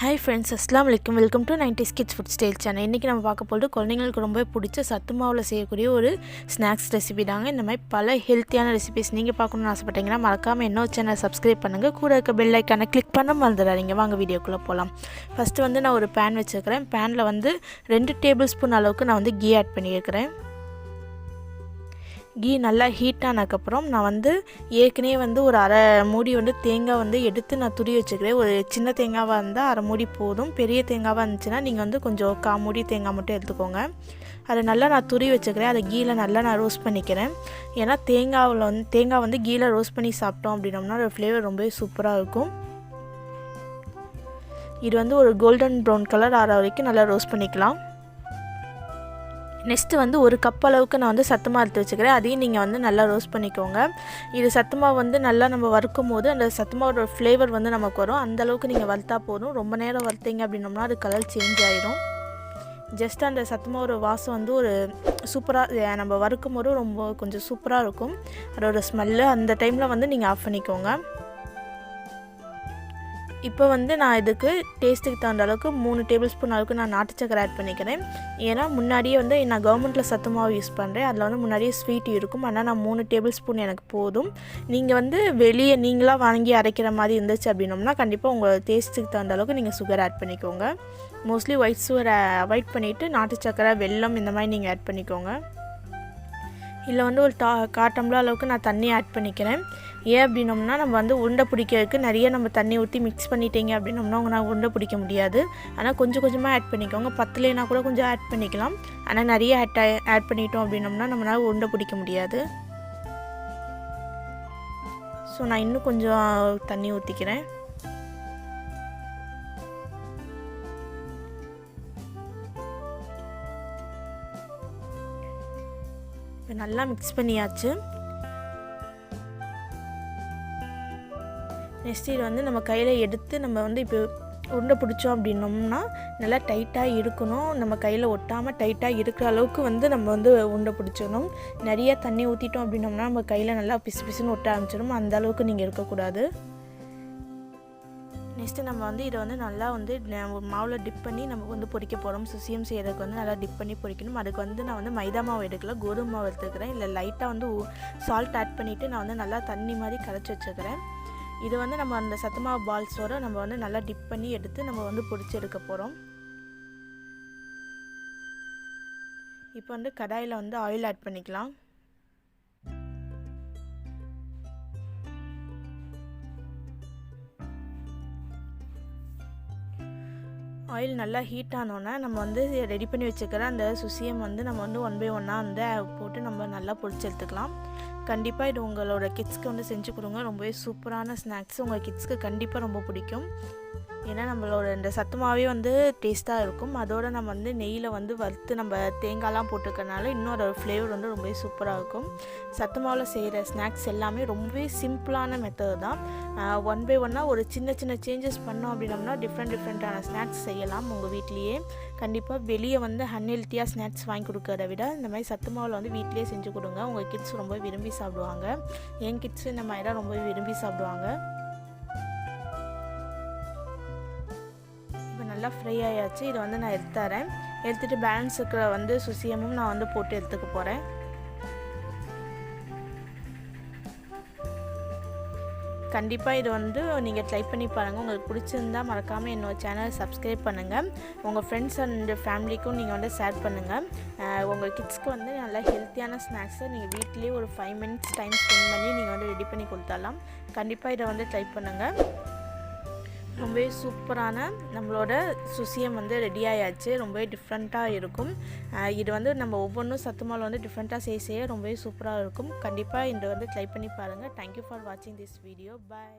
Hi friends, Assalamualaikum. Welcome to 90s Kids Food Style channel. இன்னைக்கு நம்ம பார்க்க போறது குழந்தைகளுக்கு ரொம்ப பிடிச்ச சத்துமாவுல செய்யக்கூடிய ஒரு ஸ்நாக்ஸ் ரெசிபி தாங்க. இந்த மாதிரி பல ஹெல்த்தியான ரெசிபிஸ் நீங்க பார்க்கணும்னு ஆசைப்பட்டீங்கன்னா மறக்காம என்னோட சேனலை சப்ஸ்கிரைப் பண்ணுங்க. கூட இருக்க பெல் ஐகானை கிளிக் பண்ண மறந்துடாதீங்க. வாங்க வீடியோக்குள்ள போலாம். ஃபர்ஸ்ட் நான் ஒரு pan வச்சிருக்கேன். panல 2 டேபிள்ஸ்பூன் அளவுக்கு நான் கீ ஆட் பண்ணியிருக்கேன். கீ நல்லா ஹீட் ஆனதுக்கப்புறம் நான் ஏற்கனவே ஒரு அரை மூடி தேங்காய் எடுத்து நான் துரி வச்சுக்கிறேன். ஒரு சின்ன தேங்காவாக இருந்தால் அரை மூடி போதும். பெரிய தேங்காவாக இருந்துச்சுன்னா நீங்கள் கொஞ்சம் மூடி தேங்காய் மட்டும் எடுத்துக்கோங்க. அதை நல்லா நான் துரி வச்சுக்கிறேன். அதை கீயில் நல்லா நான் ரோஸ்ட் பண்ணிக்கிறேன். ஏன்னா தேங்காய் கீயில் ரோஸ்ட் பண்ணி சாப்பிட்டோம் அப்படின்னோம்னா ஒரு ஃப்ளேவர் ரொம்பவே சூப்பராக இருக்கும். இது ஒரு கோல்டன் ப்ரௌன் கலர் ஆற வரைக்கும் நல்லா ரோஸ்ட் பண்ணிக்கலாம். நெக்ஸ்ட் ஒரு கப் அளவுக்கு நான் சத்துமாவு எடுத்து வச்சுக்கிறேன். அதையும் நீங்கள் நல்லா ரோஸ்ட் பண்ணிக்கோங்க. இது சத்துமாவு நல்லா நம்ம வறுக்கும் போது அந்த சத்துமாவோட ஃப்ளேவர் நமக்கு வரும். அந்தளவுக்கு நீங்கள் வறுத்தா போதும். ரொம்ப நேரம் வறுத்தீங்க அப்படின்னோம்னா அது கலர் சேஞ்ச் ஆகிடும். ஜஸ்ட் அந்த சத்துமாவோட வாசம் ஒரு சூப்பராக நம்ம வறுக்கும் போது ரொம்ப கொஞ்சம் சூப்பராக இருக்கும். அதோட ஸ்மெல்லு அந்த டைமில் நீங்கள் ஆஃப் பண்ணிக்கோங்க. இப்போ நான் இதுக்கு டேஸ்ட்டுக்கு தகுந்த அளவுக்கு 3 டேபிள் ஸ்பூன் அளவுக்கு நான் நாட்டு சக்கரை ஆட் பண்ணிக்கிறேன். ஏன்னா முன்னாடியே நான் கவர்மெண்ட்டில் சத்துமாவு யூஸ் பண்ணுறேன். அதில் முன்னாடியே ஸ்வீட் இருக்கும். ஆனால் நான் 3 டேபிள் ஸ்பூன் எனக்கு போதும். நீங்கள் வெளியே நீங்களாக வாங்கி அரைக்கிற மாதிரி இருந்துச்சு அப்படின்னோம்னா கண்டிப்பாக உங்கள் டேஸ்ட்டுக்கு தகுந்த அளவுக்கு நீங்கள் சுகர் ஆட் பண்ணிக்கோங்க. மோஸ்ட்லி ஒயிட் சுகரை அவாய்ட் பண்ணிவிட்டு நாட்டு சக்கரை வெல்லம் இந்த மாதிரி நீங்கள் ஆட் பண்ணிக்கோங்க. இதில் ஒரு 1/4 டம்ளர் அளவுக்கு நான் தண்ணி ஆட் பண்ணிக்கிறேன். ஏன் அப்படின்னோம்னா நம்ம உருண்டை பிடிக்கிறதுக்கு நிறைய நம்ம தண்ணி ஊற்றி மிக்ஸ் பண்ணிட்டீங்க அப்படின்னோம்னா உங்களால் உருண்டை பிடிக்க முடியாது. ஆனால் கொஞ்சம் கொஞ்சமாக ஆட் பண்ணிக்கோங்க. பத்தலைனா கூட கொஞ்சம் ஆட் பண்ணிக்கலாம். ஆனால் நிறைய ஆட் பண்ணிட்டோம் அப்படின்னோம்னா நம்மளால் உருண்டை பிடிக்க முடியாது. ஸோ நான் இன்னும் கொஞ்சம் தண்ணி ஊற்றிக்கிறேன். இப்போ நல்லா மிக்ஸ் பண்ணியாச்சு. நெக்ஸ்ட் இது நம்ம கையில் எடுத்து நம்ம இப்போ உருண்டை பிடிச்சோம் அப்படின்னோம்னா நல்லா டைட்டாக இருக்கணும். நம்ம கையில் ஒட்டாமல் டைட்டாக இருக்கிற அளவுக்கு நம்ம உருண்டை பிடிச்சிடணும். நிறைய தண்ணி ஊற்றிட்டோம் அப்படின்னோம்னா நம்ம கையில் நல்லா பிசு பிசுன்னு ஒட்ட ஆரம்பிச்சிடும். அந்த அளவுக்கு நீங்கள் இருக்கக்கூடாது. நெக்ஸ்ட்டு நம்ம இதை நல்லா மாவில் டிப் பண்ணி நம்ம பொரிக்க போகிறோம். சுசியம் செய்கிறதுக்கு நல்லா டிப் பண்ணி பொரிக்கணும். அதுக்கு நான் மைதா மாவு எடுக்கல, கோதுமை மாவு எடுத்துக்கிறேன். இல்லை லைட்டாக சால்ட் ஆட் பண்ணிவிட்டு நான் நல்லா தண்ணி மாதிரி கரைச்சி வச்சுக்கிறேன். இது நம்ம அந்த சத்துமாவு பால்ஸோடு நம்ம நல்லா டிப் பண்ணி எடுத்து நம்ம பொரிச்சு எடுக்க போகிறோம். இப்போ கடாயில் ஆயில் ஆட் பண்ணிக்கலாம். ஆயில் நல்லா ஹீட் ஆனோன்னா நம்ம ரெடி பண்ணி வச்சுக்கிற அந்த சுசியம் நம்ம 1 by 1 போட்டு நம்ம நல்லா பொரிச்சு எடுத்துக்கலாம். கண்டிப்பாக இது உங்களோட கிட்ஸ்க்கு செஞ்சு கொடுங்க. ரொம்பவே சூப்பரான ஸ்நாக்ஸ். உங்கள் கிட்ஸ்க்கு கண்டிப்பாக ரொம்ப பிடிக்கும். ஏன்னா நம்மளோட இந்த சத்துமாவே டேஸ்ட்டாக இருக்கும். அதோடு நம்ம நெய்யில் வறுத்து நம்ம தேங்காய்லாம் போட்டுக்கிறனால இன்னொரு ஃப்ளேவர் ரொம்பவே சூப்பராக இருக்கும். சத்துமாவில் செய்கிற ஸ்நாக்ஸ் எல்லாமே ரொம்பவே சிம்பிளான மெத்தட் தான். 1 by 1 ஒரு சின்ன சின்ன சேஞ்சஸ் பண்ணோம் அப்படின்னோம்னா டிஃப்ரெண்ட்டான ஸ்நாக்ஸ் செய்யலாம் உங்கள் வீட்லேயே. கண்டிப்பாக வெளியே அன்ஹெல்த்தியாக ஸ்நாக்ஸ் வாங்கி கொடுக்கறத விட இந்த மாதிரி சத்துமாவில் வீட்டிலேயே செஞ்சு கொடுங்க. உங்கள் கிட்ஸ் ரொம்ப விரும்பி சாப்பிடுவாங்க. என் கிட்ஸ் இந்த மாதிரி தான் ரொம்ப விரும்பி சாப்பிடுவாங்க. நல்லா ஃப்ரை ஆயாச்சு. இதை நான் எடுத்துறேன். எடுத்துகிட்டு பேலன்ஸ் இருக்கிற சுசியமும் நான் போட்டு எடுத்துக்க போகிறேன். கண்டிப்பாக இது நீங்கள் ட்ரை பண்ணி பாருங்கள். உங்களுக்கு பிடிச்சிருந்தால் மறக்காமல் என்னோட சேனலை சப்ஸ்கிரைப் பண்ணுங்கள். உங்கள் ஃப்ரெண்ட்ஸ் அண்ட் ஃபேமிலிக்கும் நீங்கள் ஷேர் பண்ணுங்கள். உங்கள் கிட்ஸ்க்கு நல்லா ஹெல்த்தியான ஸ்நாக்ஸை நீங்கள் வீட்டிலேயே ஒரு 5 minutes டைம் ஸ்பெண்ட் பண்ணி நீங்கள் ரெடி பண்ணி கொடுத்தாலாம். கண்டிப்பாக இதை ட்ரை பண்ணுங்கள். ரொம்பவே சூப்பரான நம்மளோட சுசியம் ரெடி ஆயாச்சு. ரொம்பவே டிஃப்ரெண்ட்டாக இருக்கும். இது நம்ம ஒவ்வொன்றும் சத்துமாவில் டிஃப்ரெண்ட்டாக செய்ய ரொம்பவே சூப்பராக இருக்கும். கண்டிப்பாக இதை ட்ரை பண்ணி பாருங்கள். தேங்க்யூ ஃபார் வாட்சிங் திஸ் வீடியோ. பாய்.